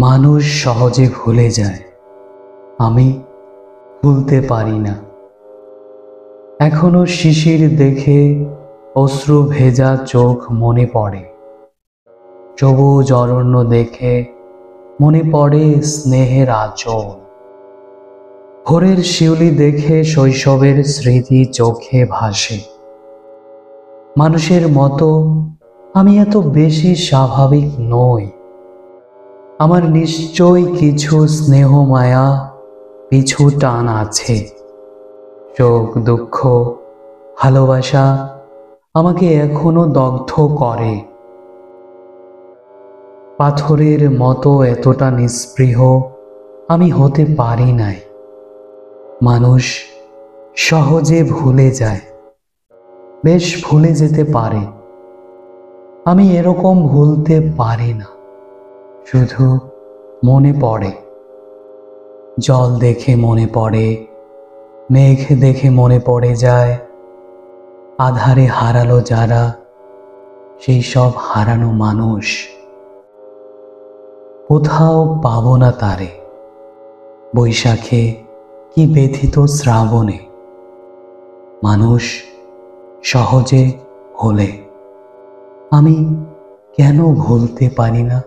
মানুষ সহজে ভুলে যায়, আমি ভুলতে পারি না। এখনো শিশির দেখে অশ্রু ভেজা চোখ মনে পড়ে, সবুজ অরণ্য দেখে মনে পড়ে স্নেহের আঁচল। ভোরের শিউলি দেখে শৈশবের স্মৃতি চোখে ভাসে। মানুষের মতো আমি এত বেশি স্বাভাবিক নই, আমার নিশ্চয় কিছু স্নেহ মায়া পিছু টান আছে। শোক দুঃখ ভালোবাসা আমাকে এখনো দগ্ধ করে। পাথরের মতো এতটা নিস্পৃহ আমি হতে পারি নাই। মানুষ সহজে ভুলে যায়, বেশ ভুলে যেতে পারে। আমি এরকম ভুলতে পারি না, শুধু মনে পড়ে। জল দেখে মনে পড়ে, মেঘ দেখে মনে পড়ে যায়। আধারে হারালো যারা, সেই সব হারানো মানুষ। কোথাও পাবো না তারে, বৈশাখে কি ব্যথিত শ্রাবণে। মানুষ সহজে ভোলে, আমি কেন ভুলতে পারি না?